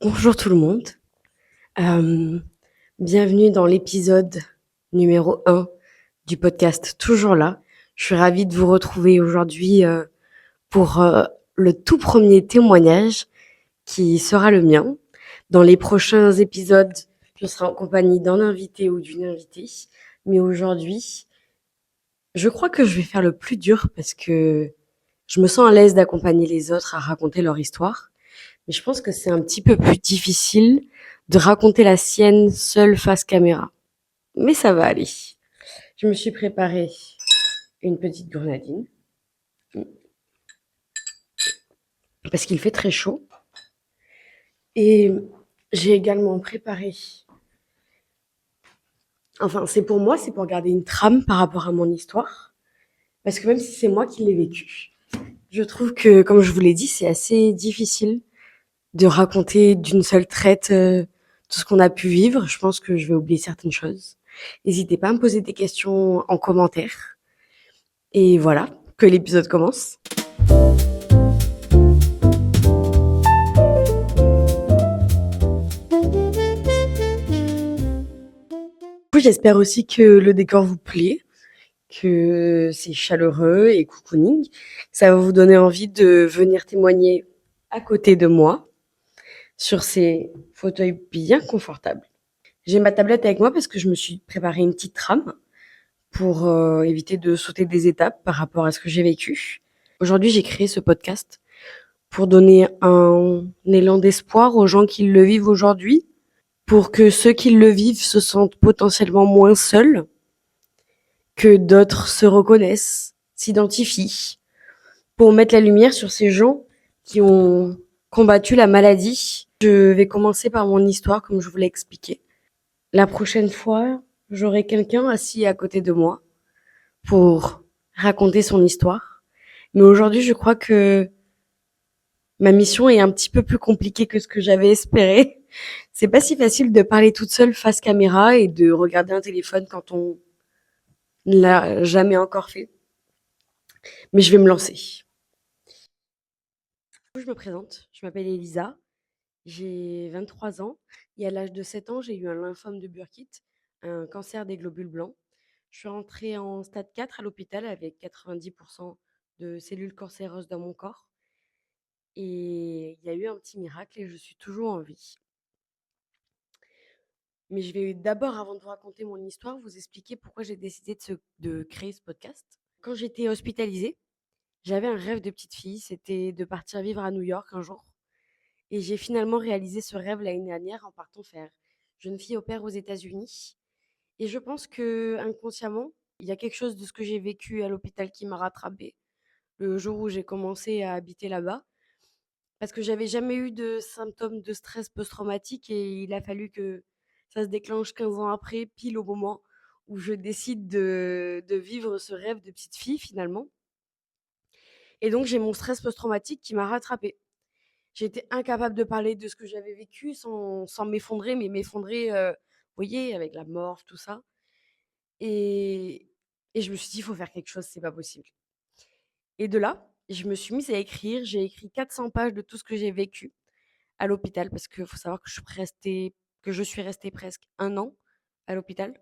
Bonjour tout le monde. Euh, Bienvenue dans l'épisode numéro 1 du podcast Toujours là. Je suis ravie de vous retrouver aujourd'hui pour le tout premier témoignage qui sera le mien. Dans les prochains épisodes, je serai en compagnie d'un invité ou d'une invitée. Mais aujourd'hui, je crois que je vais faire le plus dur parce que je me sens à l'aise d'accompagner les autres à raconter leur histoire. Mais je pense que c'est un petit peu plus difficile de raconter la sienne seule face caméra. Mais ça va aller. Je me suis préparé une petite grenadine parce qu'il fait très chaud. Et j'ai également préparé, enfin c'est pour moi, c'est pour garder une trame par rapport à mon histoire. Parce que même si c'est moi qui l'ai vécu, je trouve que, comme je vous l'ai dit, c'est assez difficile de raconter d'une seule traite tout ce qu'on a pu vivre. Je pense que je vais oublier certaines choses. N'hésitez pas à me poser des questions en commentaire. Et voilà, que l'épisode commence. J'espère aussi que le décor vous plaît, que c'est chaleureux et cocooning. Ça va vous donner envie de venir témoigner à côté de moi sur ces fauteuils bien confortables. J'ai ma tablette avec moi parce que je me suis préparé une petite trame pour éviter de sauter des étapes par rapport à ce que j'ai vécu. Aujourd'hui, j'ai créé ce podcast pour donner un élan d'espoir aux gens qui le vivent aujourd'hui, pour que ceux qui le vivent se sentent potentiellement moins seuls, que d'autres se reconnaissent, s'identifient, pour mettre la lumière sur ces gens qui ont combattu la maladie. Je vais commencer par mon histoire, comme je vous l'ai expliqué. La prochaine fois, j'aurai quelqu'un assis à côté de moi pour raconter son histoire. Mais aujourd'hui, je crois que ma mission est un petit peu plus compliquée que ce que j'avais espéré. C'est pas si facile de parler toute seule face caméra et de regarder un téléphone quand on ne l'a jamais encore fait. Mais je vais me lancer. Je me présente, je m'appelle Elisa, j'ai 23 ans et à l'âge de 7 ans, j'ai eu un lymphome de Burkitt, un cancer des globules blancs. Je suis rentrée en stade 4 à l'hôpital avec 90% de cellules cancéreuses dans mon corps. Et il y a eu un petit miracle et je suis toujours en vie. Mais je vais d'abord, avant de vous raconter mon histoire, vous expliquer pourquoi j'ai décidé de créer ce podcast. Quand j'étais hospitalisée, j'avais un rêve de petite fille, c'était de partir vivre à New York un jour. Et j'ai finalement réalisé ce rêve l'année dernière en partant faire jeune fille au père aux États-Unis. Et je pense que inconsciemment, il y a quelque chose de ce que j'ai vécu à l'hôpital qui m'a rattrapée le jour où j'ai commencé à habiter là-bas. Parce que j'avais jamais eu de symptômes de stress post-traumatique et il a fallu que ça se déclenche 15 ans après, pile au moment où je décide de vivre ce rêve de petite fille finalement. Et donc j'ai mon stress post-traumatique qui m'a rattrapée. J'étais incapable de parler de ce que j'avais vécu sans m'effondrer, mais m'effondrer, vous voyez, avec la mort, tout ça. Et, et je me suis dit, il faut faire quelque chose, c'est pas possible. Et de là, je me suis mise à écrire. J'ai écrit 400 pages de tout ce que j'ai vécu à l'hôpital, parce qu'il faut savoir que je suis restée presque un an à l'hôpital.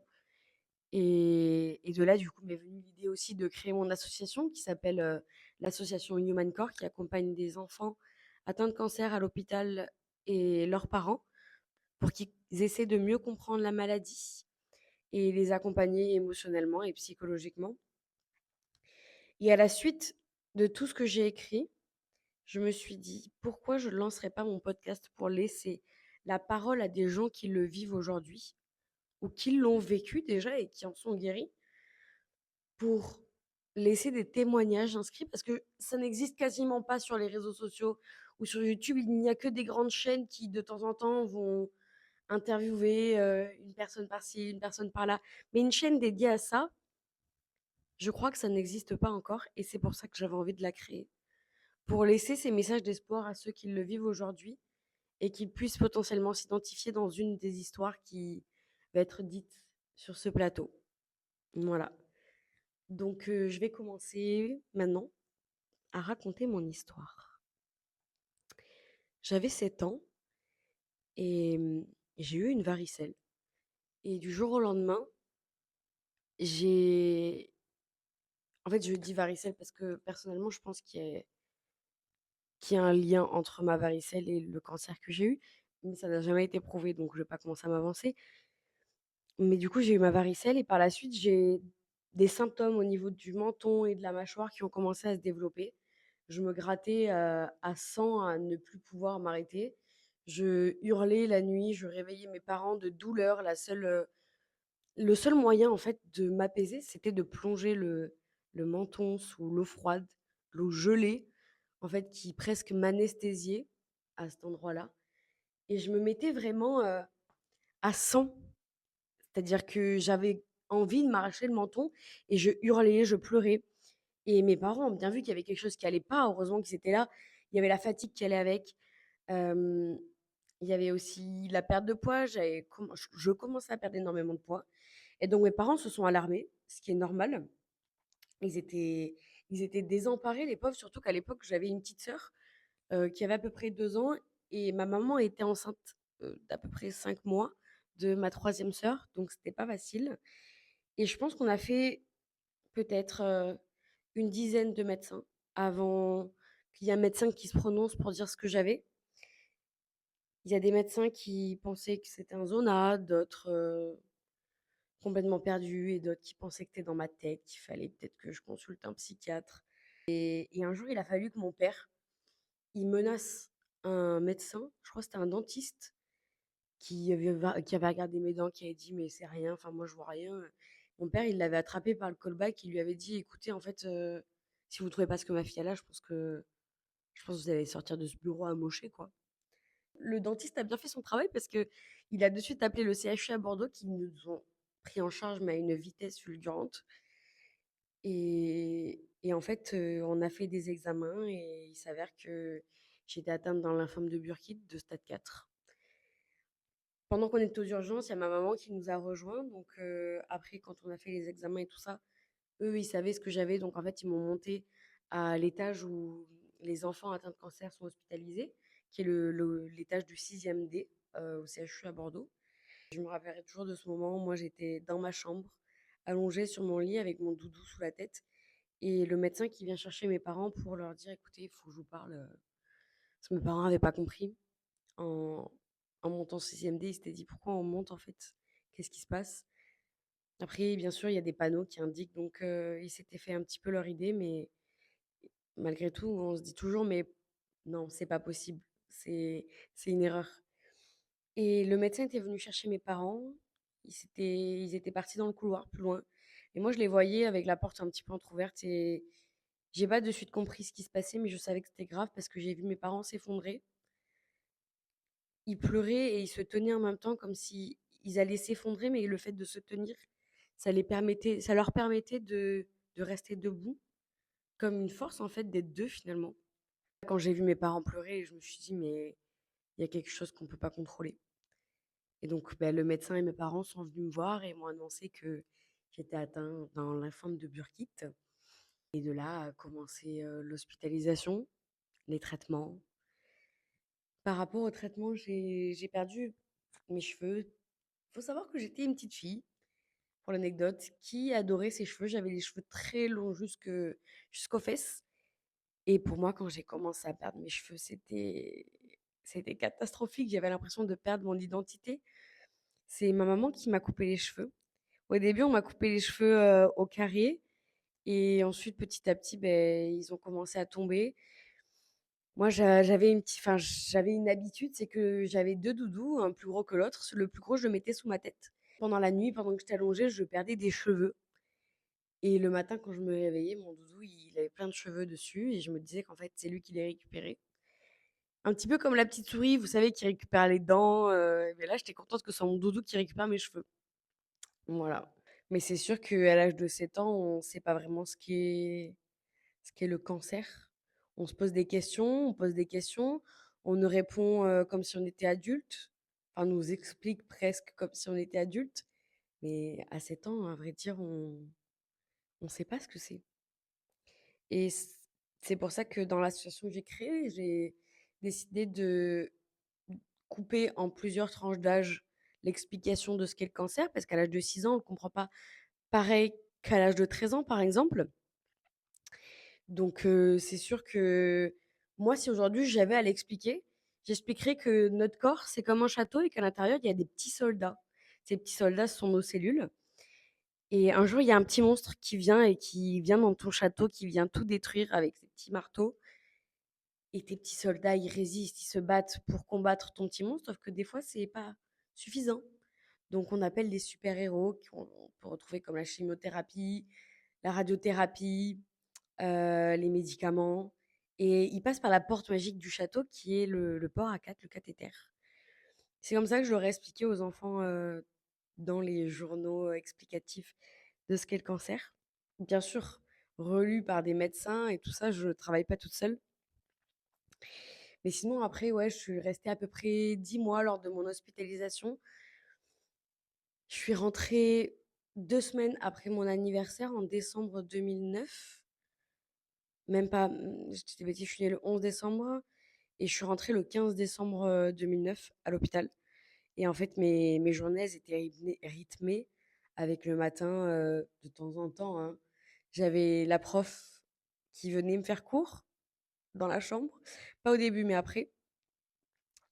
Et de là, du coup, m'est venue l'idée aussi de créer mon association qui s'appelle l'association Human Core, qui accompagne des enfants atteints de cancer à l'hôpital et leurs parents pour qu'ils essaient de mieux comprendre la maladie et les accompagner émotionnellement et psychologiquement. Et à la suite de tout ce que j'ai écrit, je me suis dit pourquoi je ne lancerais pas mon podcast pour laisser la parole à des gens qui le vivent aujourd'hui ou qui l'ont vécu déjà et qui en sont guéris, pour laisser des témoignages inscrits parce que ça n'existe quasiment pas sur les réseaux sociaux ou sur YouTube. Il n'y a que des grandes chaînes qui, de temps en temps, vont interviewer une personne par-ci, une personne par-là. Mais une chaîne dédiée à ça, je crois que ça n'existe pas encore et c'est pour ça que j'avais envie de la créer. Pour laisser ces messages d'espoir à ceux qui le vivent aujourd'hui et qui puissent potentiellement s'identifier dans une des histoires qui va être dite sur ce plateau. Voilà. Donc, je vais commencer maintenant à raconter mon histoire. J'avais 7 ans et j'ai eu une varicelle et du jour au lendemain, j'ai en fait, je dis varicelle parce que personnellement, je pense qu'il y a un lien entre ma varicelle et le cancer que j'ai eu, mais ça n'a jamais été prouvé, donc je vais pas commencer à m'avancer. Mais du coup, j'ai eu ma varicelle et par la suite, j'ai des symptômes au niveau du menton et de la mâchoire qui ont commencé à se développer. Je me grattais, à 100 à ne plus pouvoir m'arrêter. Je hurlais la nuit, je réveillais mes parents de douleur. Le seul moyen, en fait, de m'apaiser, c'était de plonger le menton sous l'eau froide, l'eau gelée, en fait, qui presque m'anesthésiait à cet endroit-là et je me mettais vraiment, à 100. C'est-à-dire que j'avais envie de m'arracher le menton et je hurlais, je pleurais et mes parents ont bien vu qu'il y avait quelque chose qui allait pas. Heureusement qu'ils étaient là. Il y avait la fatigue qui allait avec. Hem, il y avait aussi la perte de poids. Je commençais à perdre énormément de poids et donc mes parents se sont alarmés, ce qui est normal. Ils étaient ils étaient désemparés les pauvres, surtout qu'à l'époque, j'avais une petite sœur, qui avait à peu près 2 ans et ma maman était enceinte, d'à peu près 5 mois de ma troisième sœur, donc c'était pas facile et je pense qu'on a fait peut-être, une dizaine de médecins avant qu'il y ait un médecin qui se prononce pour dire ce que j'avais. Il y a des médecins qui pensaient que c'était un zona, d'autres, complètement perdus et d'autres qui pensaient que c'était dans ma tête, qu'il fallait peut-être que je consulte un psychiatre et un jour, il a fallu que mon père, il menace un médecin, je crois que c'était un dentiste, qui avait regardé mes dents, qui avait dit: «Mais c'est rien, enfin moi je vois rien». Mon père, il l'avait attrapé par le callback, il lui avait dit: «Écoutez, en fait, si vous trouvez pas ce que ma fille a, je pense que vous allez sortir de ce bureau amoché, quoi». Le dentiste a bien fait son travail parce que il a de suite appelé le CHU à Bordeaux qui nous ont pris en charge, mais à une vitesse fulgurante et en fait, on a fait des examens et il s'avère que j'étais atteinte d'un lymphome de Burkitt de stade 4. Pendant qu'on était aux urgences, il y a ma maman qui nous a rejoints. Donc, après, quand on a fait les examens et tout ça, eux, ils savaient ce que j'avais. Donc, en fait, ils m'ont monté à l'étage où les enfants atteints de cancer sont hospitalisés, qui est l'étage du 6e D au CHU à Bordeaux. Je me rappellerai toujours de ce moment. Moi, j'étais dans ma chambre, allongée sur mon lit avec mon doudou sous la tête. Et le médecin qui vient chercher mes parents pour leur dire, écoutez, il faut que je vous parle. Parce que mes parents n'avaient pas compris. En en montant au 6e D, il s'était dit: «Pourquoi on monte en fait? Qu'est-ce qui se passe?» Après bien sûr, il y a des panneaux qui indiquent donc ils s'étaient fait un petit peu leur idée, mais malgré tout, on se dit toujours: «Mais non, c'est pas possible, c'est une erreur» et le médecin était venu chercher mes parents. Ils étaient partis dans le couloir plus loin et moi je les voyais avec la porte un petit peu entrouverte et j'ai pas de suite compris ce qui se passait, mais je savais que c'était grave parce que j'ai vu mes parents s'effondrer. Ils pleuraient et ils se tenaient en même temps comme si ils allaient s'effondrer, mais le fait de se tenir, ça leur permettait de rester debout, comme une force en fait d'être 2 finalement. Quand j'ai vu mes parents pleurer, je me suis dit: «Mais il y a quelque chose qu'on peut pas contrôler» et donc bah, le médecin et mes parents sont venus me voir et m'ont annoncé que j'étais atteinte d'un lymphome de Burkitt et de là a commencé, l'hospitalisation, les traitements. Par rapport aux traitements, j'ai perdu mes cheveux. Faut savoir que j'étais une petite fille, pour l'anecdote, qui adorait ses cheveux. J'avais les cheveux très longs jusqu'aux fesses et pour moi, quand j'ai commencé à perdre mes cheveux, c'était catastrophique. J'avais l'impression de perdre mon identité. C'est ma maman qui m'a coupé les cheveux. Au début, on m'a coupé les cheveux, au carré et ensuite, petit à petit, beh, ils ont commencé à tomber. Moi, j'avais une habitude, c'est que j'avais 2 doudous, un plus gros que l'autre. Le plus gros, je le mettais sous ma tête. Pendant la nuit, pendant que j'étais allongée, je perdais des cheveux et le matin, quand je me réveillais, mon doudou, il avait plein de cheveux dessus et je me disais qu'en fait, c'est lui qui les récupérait. Un petit peu comme la petite souris, vous savez, qui récupère les dents, mais là, j'étais contente que ce soit mon doudou qui récupère mes cheveux. Voilà. Mais c'est sûr qu'à l'âge de 7 ans, on ne sait pas vraiment ce qu'est le cancer. On se pose des questions, on pose des questions, on nous répond, comme si on était adulte, enfin, on nous explique presque comme si on était adulte, mais à 7 ans, à vrai dire, on sait pas ce que c'est et c'est pour ça que dans l'association que j'ai créée, j'ai décidé couper en plusieurs tranches d'âge l'explication de ce qu'est le cancer, parce qu'à l'âge de 6 ans, on ne comprend pas pareil qu'à l'âge de 13 ans, par exemple. Donc, c'est sûr que moi, si aujourd'hui j'avais à l'expliquer, j'expliquerais que notre corps, c'est comme un château et qu'à l'intérieur, il y a des petits soldats. Ces petits soldats, ce sont nos cellules. Et un jour, il y a un petit monstre qui vient dans ton château, qui vient tout détruire avec ses petits marteaux. Et tes petits soldats, ils résistent, ils se battent pour combattre ton petit monstre, sauf que des fois, c'est pas suffisant. Donc, on appelle des super-héros qu'on peut retrouver comme la chimiothérapie, la radiothérapie, les médicaments. Et ils passent par la porte magique du château qui est le port à 4, le cathéter. C'est comme ça que je l'aurais expliqué aux enfants dans les journaux explicatifs de ce qu'est le cancer. Bien sûr, relu par des médecins et tout ça, je ne travaille pas toute seule. Mais sinon, après, ouais, je suis restée à peu près 10 mois lors de mon hospitalisation. Je suis rentrée 2 semaines après mon anniversaire en décembre 2009. Même pas, je dis des bêtises, je suis née le 11 décembre et je suis rentrée le 15 décembre 2009 à l'hôpital. Et en fait, mes journées, elles étaient rythmées avec le matin, de temps en temps, hein. J'avais la prof qui venait me faire cours dans la chambre. Pas au début, mais après.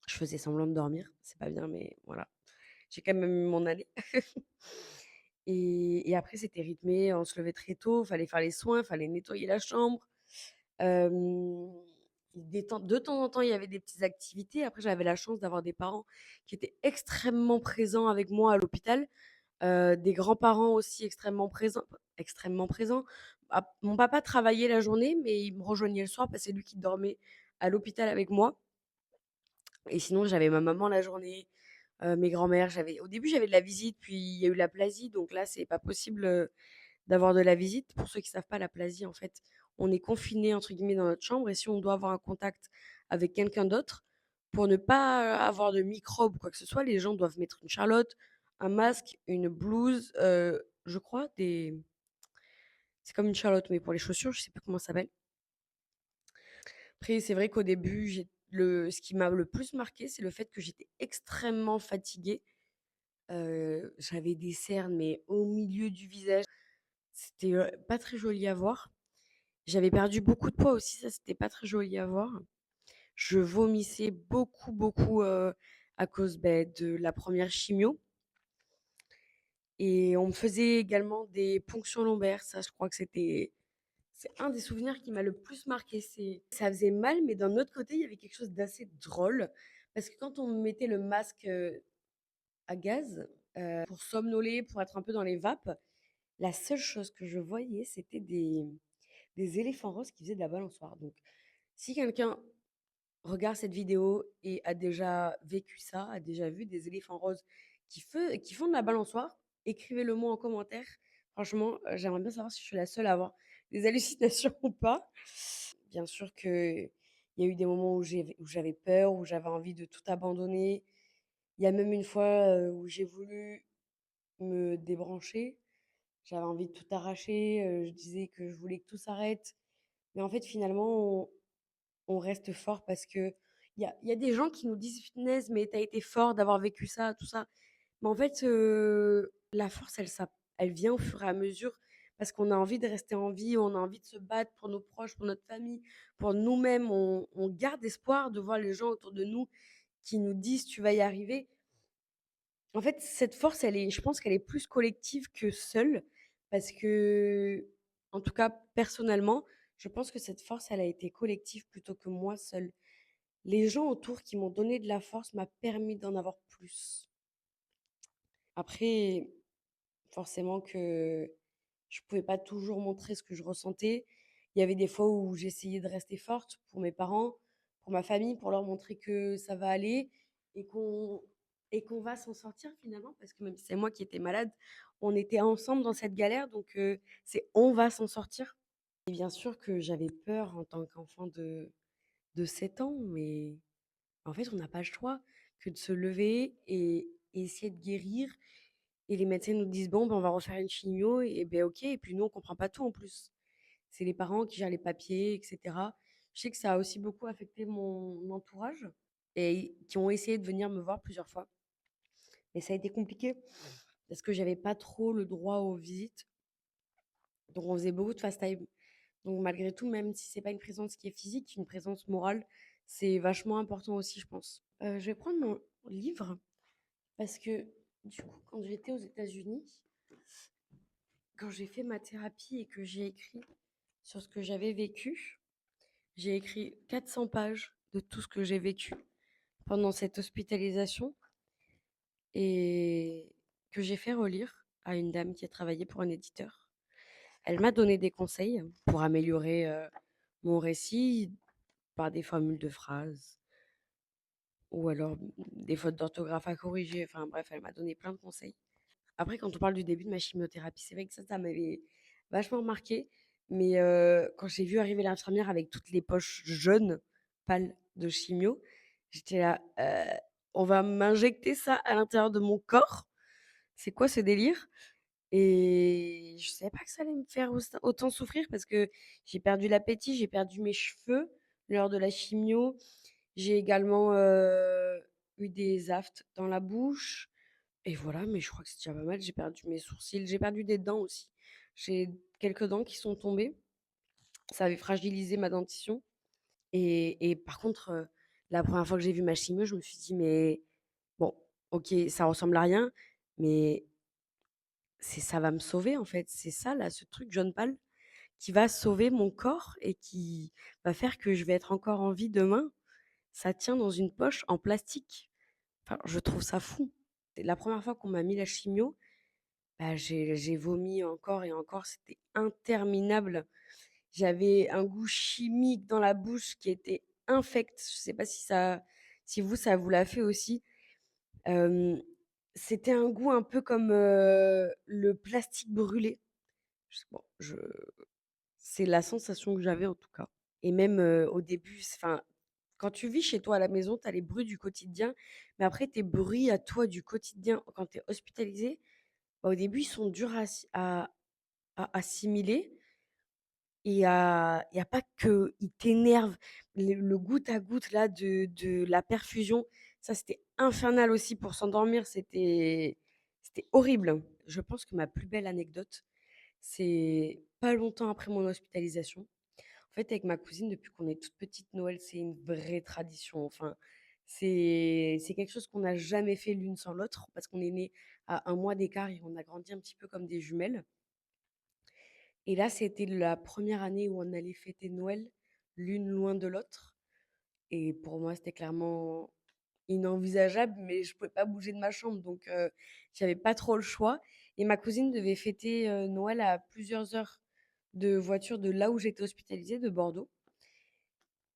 Je faisais semblant de dormir. C'est pas bien, mais voilà. J'ai quand même eu mon année. Et après, c'était rythmé. On se levait très tôt. Fallait faire les soins. Fallait nettoyer la chambre. Euh, de temps en temps, il y avait des petites activités. Après, j'avais la chance d'avoir des parents qui étaient extrêmement présents avec moi à l'hôpital. Des grands-parents aussi extrêmement présents. Extrêmement présents. Ah, mon papa travaillait la journée, mais il me rejoignait le soir parce que c'est lui qui dormait à l'hôpital avec moi. Et sinon, j'avais ma maman la journée, mes grands-mères. Au début, j'avais de la visite, puis il y a eu l'aplasie. Donc là, c'est pas possible d'avoir de la visite. Pour ceux qui savent pas, l'aplasie, en fait, on est confiné entre guillemets dans notre chambre. Et si on doit avoir un contact avec quelqu'un d'autre, pour ne pas avoir de microbes ou quoi que ce soit, les gens doivent mettre une charlotte, un masque, une blouse, je crois, c'est comme une charlotte, mais pour les chaussures, je sais plus comment ça s'appelle. Après, c'est vrai qu'au début, ce qui m'a le plus marqué, c'est le fait que j'étais extrêmement fatiguée. J'avais des cernes, mais au milieu du visage. C'était pas très joli à voir. J'avais perdu beaucoup de poids aussi, ça, c'était pas très joli à voir. Je vomissais beaucoup, beaucoup à cause de la première chimio. Et on me faisait également des ponctions lombaires. Ça, je crois que c'est un des souvenirs qui m'a le plus marqué. Ça faisait mal, mais d'un autre côté, il y avait quelque chose d'assez drôle. Parce que quand on me mettait le masque à gaz, pour somnoler, pour être un peu dans les vapes, la seule chose que je voyais, c'était des éléphants roses qui faisaient de la balançoire. Donc, si quelqu'un regarde cette vidéo et a déjà vécu ça, a déjà vu des éléphants roses qui font de la balançoire, écrivez-le moi en commentaire. Franchement, j'aimerais bien savoir si je suis la seule à avoir des hallucinations ou pas. Bien sûr qu'il y a eu des moments où j'avais peur, où j'avais envie de tout abandonner. Il y a même une fois où j'ai voulu me débrancher. J'avais envie de tout arracher. Je disais que je voulais que tout s'arrête. Mais en fait, finalement, on reste fort parce que il y a des gens qui nous disent: «Punaise, mais t'as été fort d'avoir vécu ça, tout ça». Mais en fait, la force, elle vient au fur et à mesure parce qu'on a envie de rester en vie, on a envie de se battre pour nos proches, pour notre famille, pour nous-mêmes. On garde espoir de voir les gens autour de nous qui nous disent: «Tu vas y arriver». En fait, cette force, je pense qu'elle est plus collective que seule parce que, en tout cas, personnellement, je pense que cette force, elle a été collective plutôt que moi seule. Les gens autour qui m'ont donné de la force m'a permis d'en avoir plus. Après, forcément que je pouvais pas toujours montrer ce que je ressentais. Il y avait des fois où j'essayais de rester forte pour mes parents, pour ma famille, pour leur montrer que ça va aller et qu'on va s'en sortir finalement, parce que même si c'est moi qui étais malade, on était ensemble dans cette galère, donc c'est on va s'en sortir. Et bien sûr que j'avais peur en tant qu'enfant de 7 ans, mais en fait, on n'a pas le choix que de se lever et essayer de guérir. Et les médecins nous disent: «Bon, ben, on va refaire une chimio» et ben OK. Et puis nous, on comprend pas tout en plus. C'est les parents qui gèrent les papiers et cetera. Je sais que ça a aussi beaucoup affecté mon entourage et qui ont essayé de venir me voir plusieurs fois. Mais ça a été compliqué parce que j'avais pas trop le droit aux visites. Donc on faisait beaucoup de FaceTime. Donc malgré tout, même si c'est pas une présence qui est physique, une présence morale, c'est vachement important aussi, je pense. Je vais prendre mon livre parce que du coup, quand j'étais aux États-Unis, quand j'ai fait ma thérapie et que j'ai écrit sur ce que j'avais vécu, j'ai écrit 400 pages de tout ce que j'ai vécu pendant cette hospitalisation et que j'ai fait relire à une dame qui a travaillé pour un éditeur. Elle m'a donné des conseils pour améliorer mon récit par des formules de phrases ou alors des fautes d'orthographe à corriger. Enfin bref, elle m'a donné plein de conseils. Après, quand on parle du début de ma chimiothérapie, c'est vrai que ça m'avait vachement marqué. Mais quand j'ai vu arriver l'infirmière avec toutes les poches jaunes, pâles de chimio, j'étais là, on va m'injecter ça à l'intérieur de mon corps. C'est quoi ce délire? Et je savais pas que ça allait me faire autant souffrir parce que j'ai perdu l'appétit, j'ai perdu mes cheveux lors de la chimio. J'ai également eu des aftes dans la bouche. Et voilà, mais je crois que c'est déjà pas mal. J'ai perdu mes sourcils, j'ai perdu des dents aussi. J'ai quelques dents qui sont tombées. Ça avait fragilisé ma dentition. Et par contre, la première fois que j'ai vu ma chimio, je me suis dit, mais bon, ok, ça ressemble à rien, mais ça va me sauver en fait. C'est ça, là, ce truc jaune pâle qui va sauver mon corps et qui va faire que je vais être encore en vie demain. Ça tient dans une poche en plastique. Enfin, je trouve ça fou. La première fois qu'on m'a mis la chimio, bah, j'ai vomi encore et encore, c'était interminable. J'avais un goût chimique dans la bouche qui était infect. Je sais pas si vous, ça vous l'a fait aussi. Hem, C'était un goût un peu comme, le plastique brûlé. Bon, c'est la sensation que j'avais en tout cas. Et même, au début, enfin, quand tu vis chez toi à la maison, tu as les bruits du quotidien, mais après tes bruits à toi du quotidien quand tu es hospitalisé, bah, au début, ils sont durs à assimiler. Et il y a pas qu'ils t'énervent. Le goutte à goutte là de la perfusion, ça c'était infernal aussi pour s'endormir, c'était horrible. Je pense que ma plus belle anecdote, c'est pas longtemps après mon hospitalisation. En fait, avec ma cousine, depuis qu'on est toute petite, Noël, c'est une vraie tradition. Enfin, c'est quelque chose qu'on n'a jamais fait l'une sans l'autre parce qu'on est nés à un mois d'écart et on a grandi un petit peu comme des jumelles. Et là, c'était la première année où on allait fêter Noël, l'une loin de l'autre. Et pour moi, c'était clairement inenvisageable, mais je pouvais pas bouger de ma chambre, donc j'avais pas trop le choix. Et ma cousine devait fêter Noël à plusieurs heures de voiture de là où j'étais hospitalisée, de Bordeaux.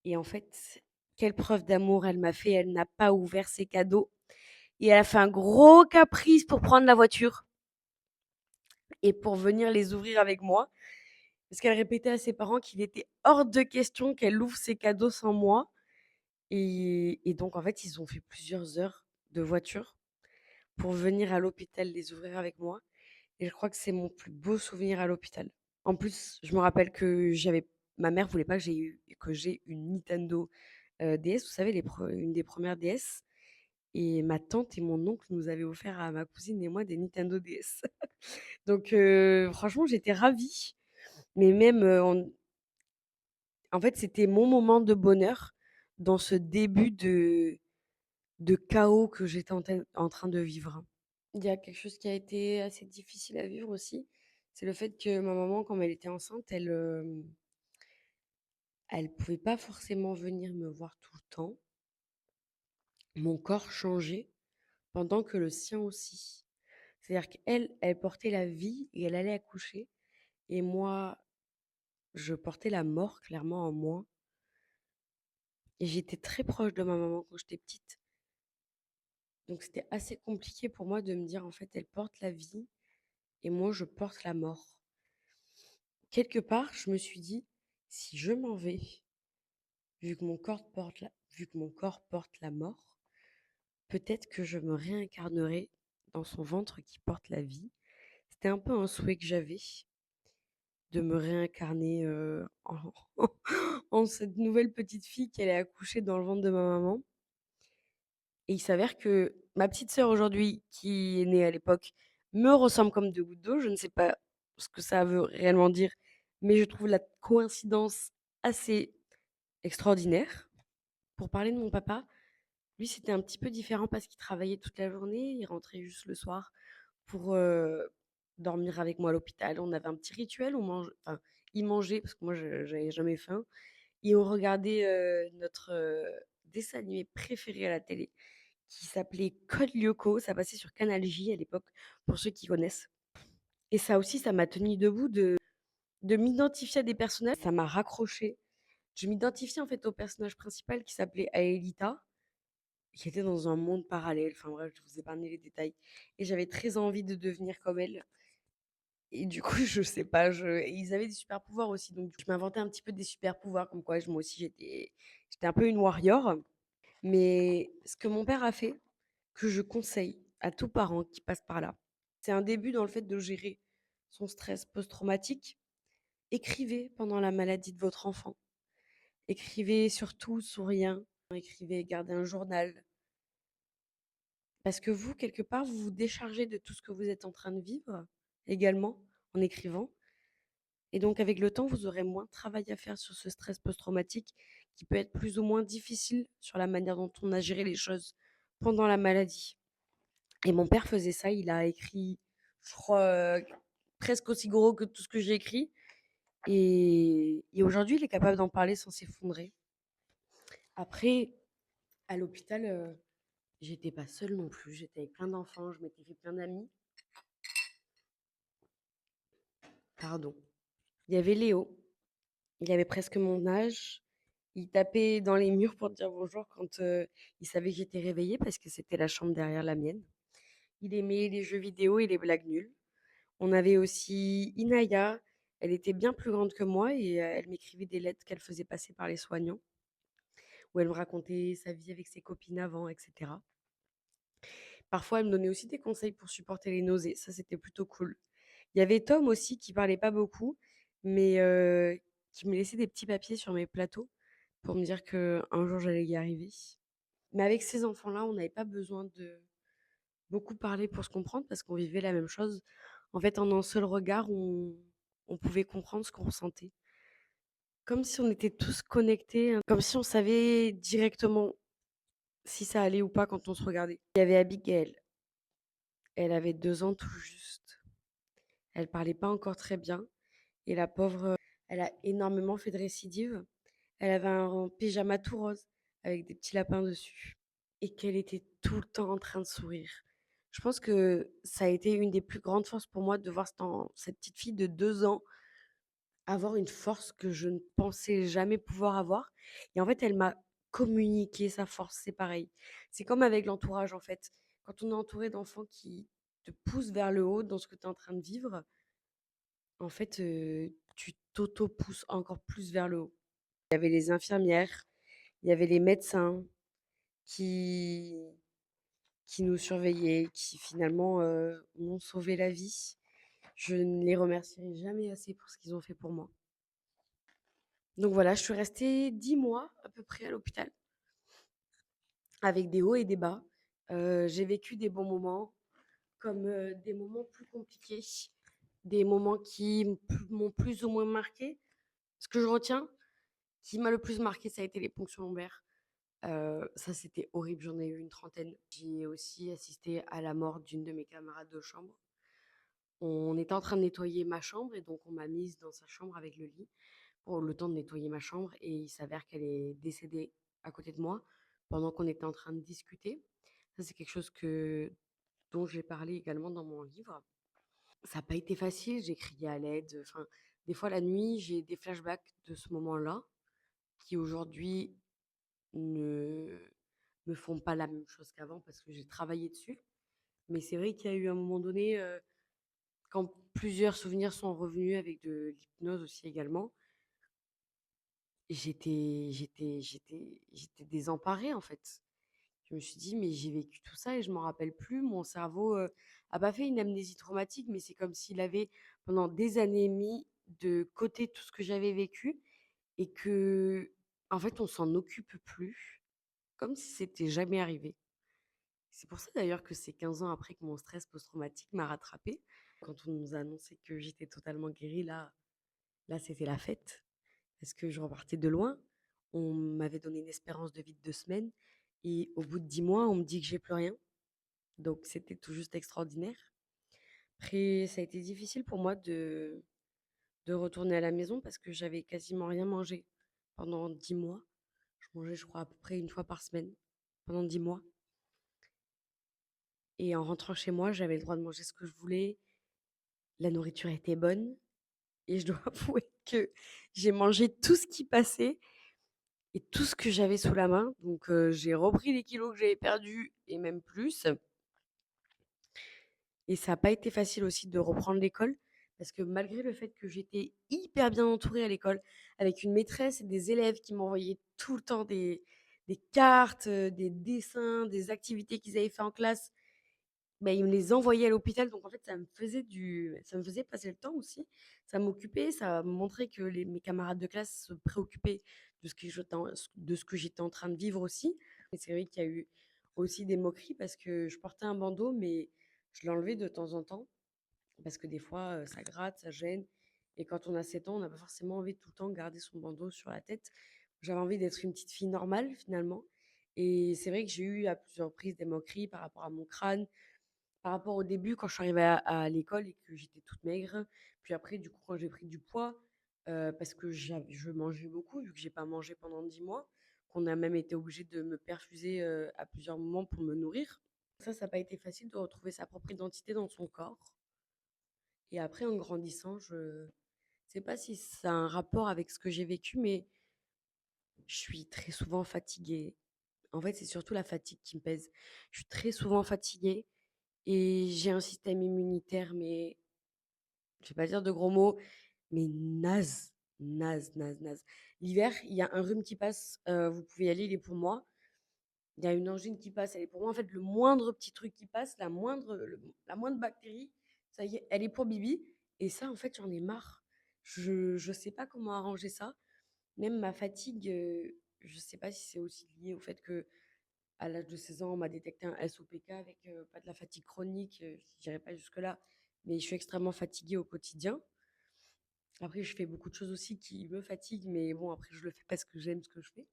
Et en fait, quelle preuve d'amour elle m'a fait. Elle n'a pas ouvert ses cadeaux et elle a fait un gros caprice pour prendre la voiture et pour venir les ouvrir avec moi. Parce qu'elle répétait à ses parents qu'il était hors de question qu'elle ouvre ses cadeaux sans moi. Et donc, en fait, ils ont fait plusieurs heures de voiture pour venir à l'hôpital les ouvrir avec moi. Et je crois que c'est mon plus beau souvenir à l'hôpital. En plus, je me rappelle que ma mère voulait pas que j'ai une Nintendo DS, vous savez, une des premières DS. Et ma tante et mon oncle nous avaient offert à ma cousine et moi des Nintendo DS. Donc, franchement, j'étais ravie. Mais même, en fait, c'était mon moment de bonheur dans ce début de chaos que j'étais en train de vivre. Il y a quelque chose qui a été assez difficile à vivre aussi, c'est le fait que ma maman, quand elle était enceinte, elle pouvait pas forcément venir me voir tout le temps. Mon corps changeait pendant que le sien aussi. C'est-à-dire qu'elle, elle portait la vie et elle allait accoucher et moi, je portais la mort clairement en moi et j'étais très proche de ma maman quand j'étais petite. Donc c'était assez compliqué pour moi de me dire, en fait, elle porte la vie et moi, je porte la mort. Quelque part, je me suis dit, si je m'en vais, vu que mon corps porte la mort, peut-être que je me réincarnerai dans son ventre qui porte la vie. C'était un peu un souhait que j'avais de me réincarner en cette nouvelle petite fille qui allait accoucher dans le ventre de ma maman. Et il s'avère que ma petite sœur aujourd'hui, qui est née à l'époque, me ressemble comme 2 gouttes d'eau. Je ne sais pas ce que ça veut réellement dire, mais je trouve la coïncidence assez extraordinaire. Pour parler de mon papa, lui, c'était un petit peu différent parce qu'il travaillait toute la journée, il rentrait juste le soir pour, dormir avec moi à l'hôpital. On avait un petit rituel, il mangeait parce que moi je j'avais jamais faim et on regardait, notre, dessin animé préféré à la télé qui s'appelait Code Lyoko. Ça passait sur Canal J à l'époque, pour ceux qui connaissent. Et ça aussi, ça m'a tenu debout de m'identifier à des personnages. Ça m'a raccroché. Je m'identifiais en fait au personnage principal qui s'appelait Aelita, qui était dans un monde parallèle. Enfin bref, je vous épargne les détails. Et j'avais très envie de devenir comme elle. Et du coup, je sais pas, ils avaient des super pouvoirs aussi. Donc, je m'inventais un petit peu des super pouvoirs, comme quoi moi aussi j'étais un peu une warrior. Mais ce que mon père a fait, que je conseille à tout parent qui passe par là, c'est un début dans le fait de gérer son stress post-traumatique. Écrivez pendant la maladie de votre enfant. Écrivez surtout sous rien. Écrivez, gardez un journal. Parce que vous, quelque part, vous vous déchargez de tout ce que vous êtes en train de vivre également en écrivant. Et donc, avec le temps, vous aurez moins de travail à faire sur ce stress post-traumatique qui peut être plus ou moins difficile sur la manière dont on a géré les choses pendant la maladie. Et mon père faisait ça, il a écrit, je crois, presque aussi gros que tout ce que j'ai écrit. Et aujourd'hui, il est capable d'en parler sans s'effondrer. Après, à l'hôpital, j'étais pas seule non plus. J'étais avec plein d'enfants, je m'étais fait plein d'amis. Pardon. Il y avait Léo, il avait presque mon âge. Il tapait dans les murs pour dire bonjour quand il savait que j'étais réveillée parce que c'était la chambre derrière la mienne. Il aimait les jeux vidéo et les blagues nulles. On avait aussi Inaya. Elle était bien plus grande que moi et elle m'écrivait des lettres qu'elle faisait passer par les soignants, où elle me racontait sa vie avec ses copines avant, etc. Parfois, elle me donnait aussi des conseils pour supporter les nausées. Ça, c'était plutôt cool. Il y avait Tom aussi qui parlait pas beaucoup, mais qui me laissait des petits papiers sur mes plateaux pour me dire que un jour j'allais y arriver. Mais avec ces enfants-là, on n'avait pas besoin de beaucoup parler pour se comprendre parce qu'on vivait la même chose. En fait, en un seul regard, on pouvait comprendre ce qu'on ressentait. Comme si on était tous connectés, hein, comme si on savait directement si ça allait ou pas quand on se regardait. Il y avait Abigail. Elle avait 2 ans tout juste. Elle parlait pas encore très bien et la pauvre, elle a énormément fait de récidives. Elle avait un pyjama tout rose avec des petits lapins dessus et qu'elle était tout le temps en train de sourire. Je pense que ça a été une des plus grandes forces pour moi de voir cette petite fille de 2 ans avoir une force que je ne pensais jamais pouvoir avoir. Et en fait, elle m'a communiqué sa force, c'est pareil. C'est comme avec l'entourage, en fait. Quand on est entouré d'enfants qui te poussent vers le haut dans ce que tu es en train de vivre, en fait, tu t'auto-pousses encore plus vers le haut. Il y avait les infirmières, il y avait les médecins qui, qui nous surveillaient, qui finalement m'ont sauvé la vie. Je ne les remercierai jamais assez pour ce qu'ils ont fait pour moi. Donc voilà, je suis restée 10 mois à peu près à l'hôpital, avec des hauts et des bas. J'ai vécu des bons moments, comme des moments plus compliqués, des moments qui m'ont plus ou moins marqué. Ce que je retiens, qui m'a le plus marqué, ça a été les ponctions lombaires. Ça, c'était horrible, j'en ai eu une trentaine. J'ai aussi assisté à la mort d'une de mes camarades de chambre. On était en train de nettoyer ma chambre et donc on m'a mise dans sa chambre avec le lit pour le temps de nettoyer ma chambre et il s'avère qu'elle est décédée à côté de moi pendant qu'on était en train de discuter. Ça, c'est quelque chose dont j'ai parlé également dans mon livre. Ça n'a pas été facile, j'ai crié à l'aide. Enfin, des fois la nuit, j'ai des flashbacks de ce moment-là qui aujourd'hui ne me font pas la même chose qu'avant parce que j'ai travaillé dessus. Mais c'est vrai qu'il y a eu un moment donné, quand plusieurs souvenirs sont revenus avec de l'hypnose aussi également, j'étais désemparée en fait. Je me suis dit: «Mais j'ai vécu tout ça et je m'en rappelle plus». Mon cerveau, a pas fait une amnésie traumatique, mais c'est comme s'il avait pendant des années mis de côté tout ce que j'avais vécu et que en fait, on s'en occupe plus, comme si c'était jamais arrivé. C'est pour ça d'ailleurs que c'est 15 ans après que mon stress post-traumatique m'a rattrapée. Quand on nous a annoncé que j'étais totalement guérie, là c'était la fête. Parce que je repartais de loin. On m'avait donné une espérance de vie de 2 semaines. Et au bout de 10 mois, on me dit que j'ai plus rien. Donc c'était tout juste extraordinaire. Après, ça a été difficile pour moi de retourner à la maison parce que j'avais quasiment rien mangé pendant 10 mois. Je mangeais, je crois, à peu près une fois par semaine pendant 10 mois. Et en rentrant chez moi, j'avais le droit de manger ce que je voulais. La nourriture était bonne. Et je dois avouer que j'ai mangé tout ce qui passait et tout ce que j'avais sous la main. Donc, j'ai repris les kilos que j'avais perdus et même plus. Et ça n'a pas été facile aussi de reprendre l'école parce que malgré le fait que j'étais hyper bien entourée à l'école, avec une maîtresse et des élèves qui m'envoyaient tout le temps des cartes, des dessins, des activités qu'ils avaient fait en classe, bah, ils me les envoyaient à l'hôpital. Donc en fait, ça me faisait passer le temps aussi. Ça m'occupait, ça me montrait que mes camarades de classe se préoccupaient de ce que j'étais en train de vivre aussi. Et c'est vrai qu'il y a eu aussi des moqueries parce que je portais un bandeau, mais je l'enlevais de temps en temps parce que des fois, ça gratte, ça gêne. Et quand on a 7 ans, on n'a pas forcément envie de tout le temps garder son bandeau sur la tête. J'avais envie d'être une petite fille normale finalement. Et c'est vrai que j'ai eu à plusieurs reprises des moqueries par rapport à mon crâne, par rapport au début, quand je suis arrivée à l'école et que j'étais toute maigre, puis après, du coup, quand j'ai pris du poids, parce que je mangeais beaucoup, vu que j'ai pas mangé pendant 10 mois, qu'on a même été obligé de me perfuser, à plusieurs moments pour me nourrir. Ça a pas été facile de retrouver sa propre identité dans son corps. Et après, en grandissant, je sais pas si ça a un rapport avec ce que j'ai vécu, mais je suis très souvent fatiguée. En fait, c'est surtout la fatigue qui me pèse. Je suis très souvent fatiguée et j'ai un système immunitaire, mais je vais pas dire de gros mots, mais naze, naze, naze, naze. L'hiver, il y a un rhume qui passe, vous pouvez y aller, il est pour moi. Il y a une angine qui passe, elle est pour moi. En fait, le moindre petit truc qui passe, la moindre bactérie, ça y est, elle est pour Bibi. Et ça, en fait, j'en ai marre. Je sais pas comment arranger ça. Même ma fatigue, je sais pas si c'est aussi lié au fait que à l'âge de 16 ans, on m'a détecté un SOPK avec pas de la fatigue chronique, je dirais pas jusque-là, mais je suis extrêmement fatiguée au quotidien. Après, je fais beaucoup de choses aussi qui me fatiguent, mais bon, après, je le fais parce que j'aime ce que je fais.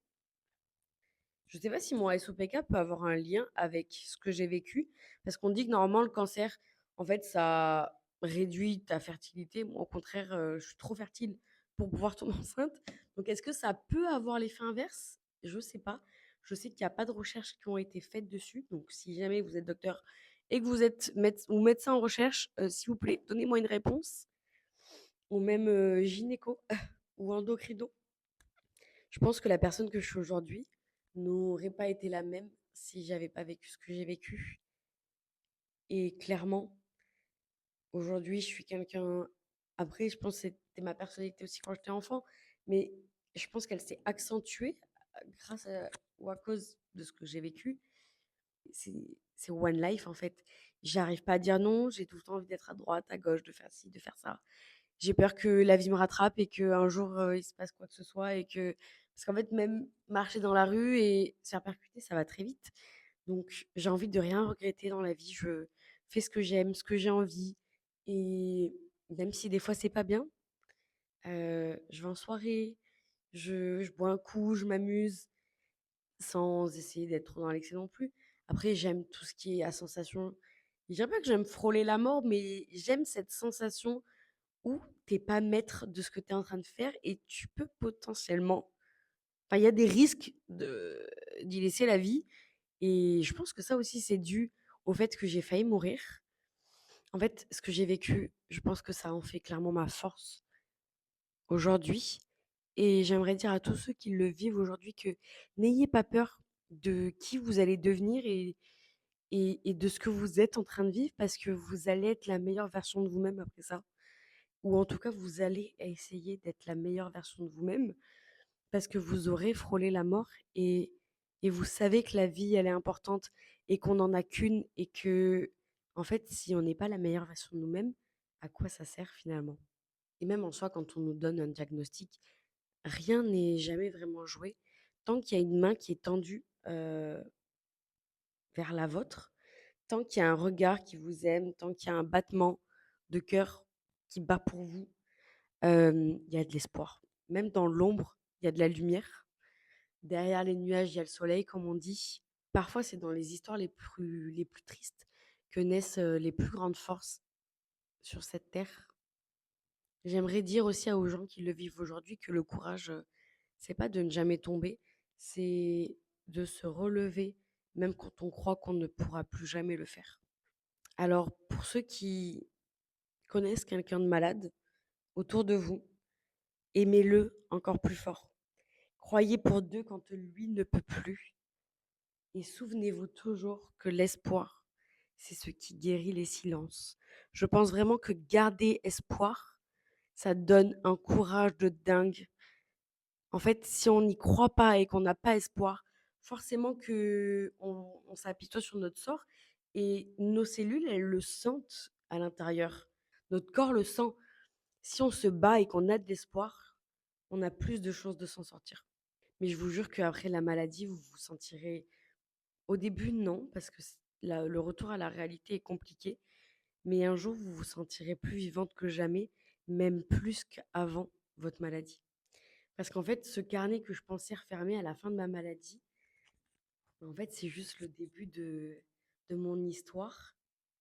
Je sais pas si mon SOPK peut avoir un lien avec ce que j'ai vécu, parce qu'on dit que normalement, le cancer, en fait, ça réduit ta fertilité. Moi, au contraire, je suis trop fertile pour pouvoir tomber enceinte. Donc, est-ce que ça peut avoir l'effet inverse? Je sais pas. Je sais qu'il y a pas de recherches qui ont été faites dessus. Donc, si jamais vous êtes docteur et que vous êtes ou médecin en recherche, s'il vous plaît, donnez-moi une réponse. Ou même gynéco ou endocrino. Je pense que la personne que je suis aujourd'hui n'aurait pas été la même si j'avais pas vécu ce que j'ai vécu. Et clairement, aujourd'hui, je suis quelqu'un. Après, je pense que c'était ma personnalité aussi quand j'étais enfant, mais je pense qu'elle s'est accentuée grâce ou à cause de ce que j'ai vécu. C'est, c'est One Life en fait. J'arrive pas à dire non, j'ai tout le temps envie d'être à droite, à gauche, de faire ci, de faire ça. J'ai peur que la vie me rattrape et qu'un jour, il se passe quoi que ce soit et que parce qu'en fait, même marcher dans la rue et se faire percuter, ça va très vite. Donc j'ai envie de rien regretter dans la vie. Je fais ce que j'aime, ce que j'ai envie et même si des fois c'est pas bien, je vais en soirée, je bois un coup, je m'amuse sans essayer d'être trop dans l'excès non plus. Après, j'aime tout ce qui est à sensation. Je dirais pas que j'aime frôler la mort, mais j'aime cette sensation où t'es pas maître de ce que tu es en train de faire et tu peux potentiellement enfin, il y a des risques d'y laisser la vie et je pense que ça aussi, c'est dû au fait que j'ai failli mourir. En fait, ce que j'ai vécu, je pense que ça en fait clairement ma force aujourd'hui et j'aimerais dire à tous ceux qui le vivent aujourd'hui que n'ayez pas peur de qui vous allez devenir et de ce que vous êtes en train de vivre parce que vous allez être la meilleure version de vous-même après ça. Ou en tout cas, vous allez essayer d'être la meilleure version de vous-même parce que vous aurez frôlé la mort et vous savez que la vie, elle est importante et qu'on n'en a qu'une et que, en fait, si on n'est pas la meilleure version de nous-mêmes, à quoi ça sert finalement? Et même en soi, quand on nous donne un diagnostic, rien n'est jamais vraiment joué tant qu'il y a une main qui est tendue vers la vôtre, tant qu'il y a un regard qui vous aime, tant qu'il y a un battement de cœur qui bat pour vous, il y a de l'espoir. Même dans l'ombre, il y a de la lumière. Derrière les nuages, il y a le soleil, comme on dit. Parfois, c'est dans les histoires les plus tristes que naissent les plus grandes forces sur cette terre. J'aimerais dire aussi aux gens qui le vivent aujourd'hui que le courage, c'est pas de ne jamais tomber, c'est de se relever, même quand on croit qu'on ne pourra plus jamais le faire. Alors, pour ceux qui connaissent quelqu'un de malade autour de vous, aimez-le encore plus fort. Croyez pour Dieu quand lui ne peut plus. Et souvenez-vous toujours que l'espoir, c'est ce qui guérit les silences. Je pense vraiment que garder espoir, ça donne un courage de dingue. En fait, si on n'y croit pas et qu'on n'a pas espoir, forcément que on s'apitoie sur notre sort et nos cellules, elles le sentent à l'intérieur. Notre corps le sent. Si on se bat et qu'on a de l'espoir, on a plus de chances de s'en sortir. Mais je vous jure qu'après la maladie, vous vous sentirez au début, non, parce que le retour à la réalité est compliqué. Mais un jour, vous vous sentirez plus vivante que jamais, même plus qu'avant votre maladie. Parce qu'en fait, ce carnet que je pensais refermer à la fin de ma maladie, en fait, c'est juste le début de mon histoire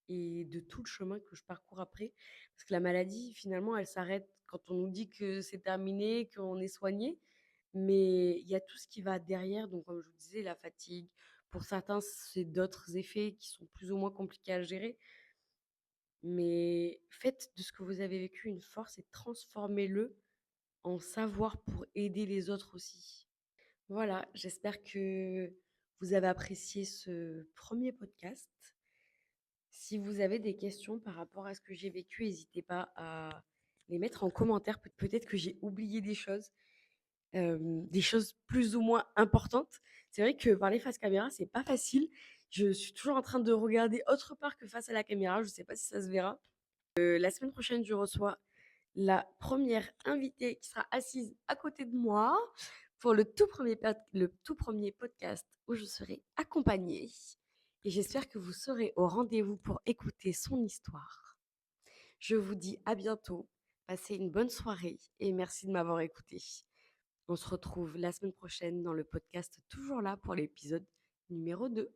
et de tout le chemin que je parcours après. Parce que la maladie, finalement, elle s'arrête quand on nous dit que c'est terminé, qu'on est soigné. Mais il y a tout ce qui va derrière. Donc, comme je vous disais, la fatigue. Pour certains, c'est d'autres effets qui sont plus ou moins compliqués à gérer. Mais faites de ce que vous avez vécu une force et transformez-le en savoir pour aider les autres aussi. Voilà, j'espère que vous avez apprécié ce premier podcast. Si vous avez des questions par rapport à ce que j'ai vécu, n'hésitez pas à les mettre en commentaire. Peut-être que j'ai oublié des choses plus ou moins importantes. C'est vrai que parler face caméra, c'est pas facile. Je suis toujours en train de regarder autre part que face à la caméra. Je ne sais pas si ça se verra. La semaine prochaine, je reçois la première invitée qui sera assise à côté de moi pour le tout premier podcast où je serai accompagnée. Et j'espère que vous serez au rendez-vous pour écouter son histoire. Je vous dis à bientôt. Passez une bonne soirée et merci de m'avoir écouté. On se retrouve la semaine prochaine dans le podcast toujours là pour l'épisode numéro 2.